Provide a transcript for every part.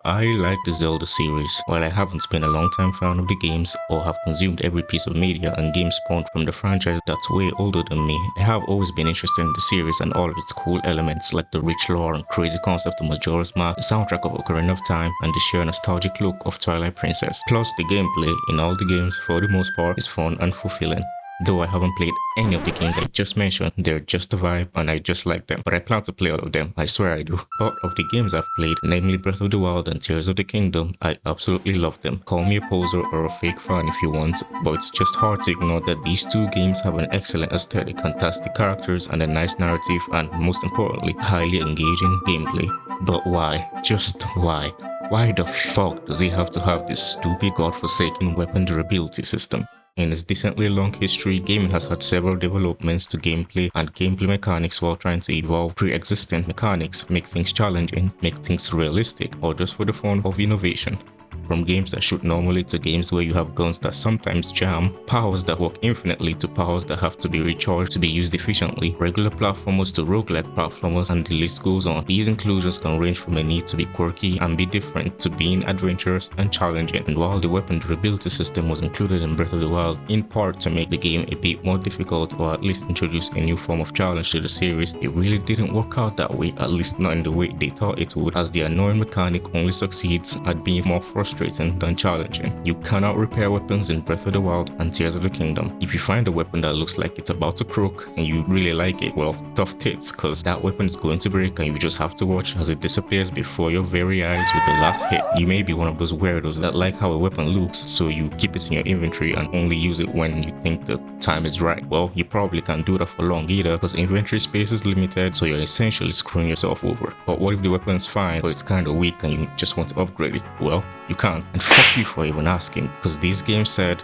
I like the Zelda series. While I haven't been a long-time fan of the games or have consumed every piece of media and game spawned from the franchise that's way older than me, I have always been interested in the series and all of its cool elements like the rich lore and crazy concept of Majora's Mask, the soundtrack of Ocarina of Time, and the sheer nostalgic look of Twilight Princess. Plus, the gameplay in all the games, for the most part, is fun and fulfilling. Though I haven't played any of the games I just mentioned, they're just a vibe and I just like them. But I plan to play all of them, I swear I do. But of the games I've played, namely Breath of the Wild and Tears of the Kingdom, I absolutely love them. Call me a poser or a fake fan if you want, but it's just hard to ignore that these two games have an excellent aesthetic, fantastic characters, and a nice narrative, and most importantly, highly engaging gameplay. But why? Just why? Why the fuck does he have to have this stupid godforsaken weapon durability system? In its decently long history, gaming has had several developments to gameplay and gameplay mechanics while trying to evolve pre-existing mechanics, make things challenging, make things realistic, or just for the fun of innovation. From games that shoot normally to games where you have guns that sometimes jam, powers that work infinitely to powers that have to be recharged to be used efficiently, regular platformers to roguelike platformers, and the list goes on. These inclusions can range from a need to be quirky and be different to being adventurous and challenging. And while the weapon durability system was included in Breath of the Wild in part to make the game a bit more difficult or at least introduce a new form of challenge to the series, it really didn't work out that way, at least not in the way they thought it would, as the annoying mechanic only succeeds at being more frustrating than challenging. You cannot repair weapons in Breath of the Wild and Tears of the Kingdom. If you find a weapon that looks like it's about to croak and you really like it, well, tough tits, cause that weapon is going to break and you just have to watch as it disappears before your very eyes with the last hit. You may be one of those weirdos that like how a weapon looks, so you keep it in your inventory and only use it when you think the time is right. Well, you probably can't do that for long either, because inventory space is limited, so you're essentially screwing yourself over. But what if the weapon is fine, but it's kind of weak and you just want to upgrade it? Well, you can't. And fuck you for even asking, because these games said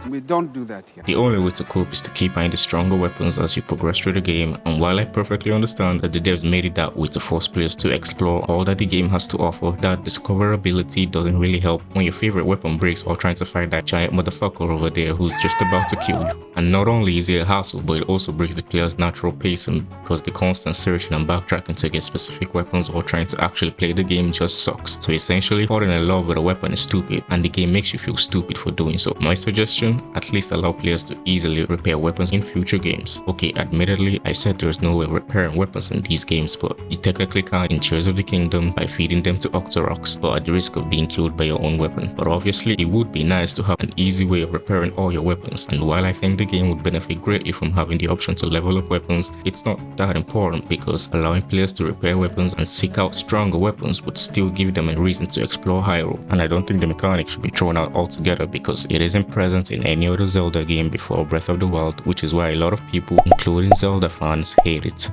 we don't do that here. The only way to cope is to keep finding stronger weapons as you progress through the game, and while I perfectly understand that the devs made it that way to force players to explore all that the game has to offer, that discoverability doesn't really help when your favorite weapon breaks while trying to fight that giant motherfucker over there who's just about to kill you. And not only is it a hassle, but it also breaks the player's natural pacing, because the constant searching and backtracking to get specific weapons while trying to actually play the game just sucks. So essentially, falling in love with a weapon is stupid, and the game makes you feel stupid for doing so. My suggestion, at least allow players to easily repair weapons in future games. Okay, admittedly, I said there's no way of repairing weapons in these games, but you technically can in Tears of the Kingdom by feeding them to Octoroks, but at the risk of being killed by your own weapon. But obviously, it would be nice to have an easy way of repairing all your weapons, and while I think the game would benefit greatly from having the option to level up weapons, it's not that important, because allowing players to repair weapons and seek out stronger weapons would still give them a reason to explore Hyrule. And I don't think the mechanic should be thrown out altogether, because it isn't present in any other Zelda game before Breath of the Wild, which is why a lot of people, including Zelda fans, hate it.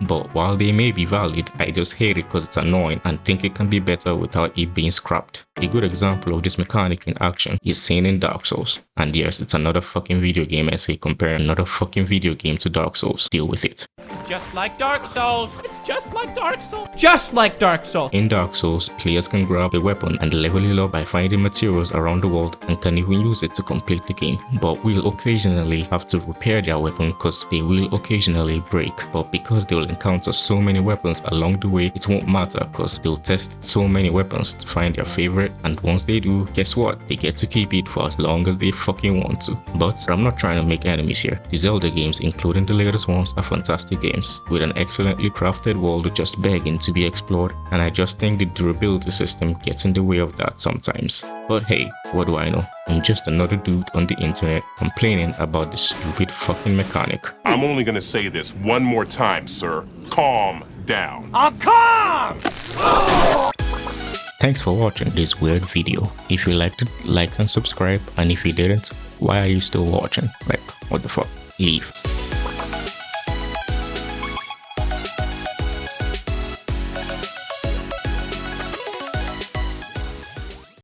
But while they may be valid, I just hate it because it's annoying and think it can be better without it being scrapped. A good example of this mechanic in action is seen in Dark Souls. And yes, it's another fucking video game essay comparing another fucking video game to Dark Souls. Deal with it. Just like Dark Souls. It's just like Dark Souls. Just like Dark Souls. In Dark Souls, players can grab a weapon and level it up by finding materials around the world and can even use it to complete the game. But will occasionally have to repair their weapon because they will occasionally break. But because they will encounter so many weapons along the way, it won't matter because they'll test so many weapons to find their favorite, and once they do, guess what? They get to keep it for as long as they fucking want to. But I'm not trying to make enemies here. The Zelda games, including the latest ones, are fantastic games with an excellently crafted world just begging to be explored, and I just think the durability system gets in the way of that sometimes. But hey, what do I know? I'm just another dude on the internet complaining about this stupid fucking mechanic. I'm only gonna say this one more time, sir. Calm down. I'm calm! Thanks for watching this weird video. If you liked it, like and subscribe, and if you didn't, why are you still watching? Like, what the fuck? Leave.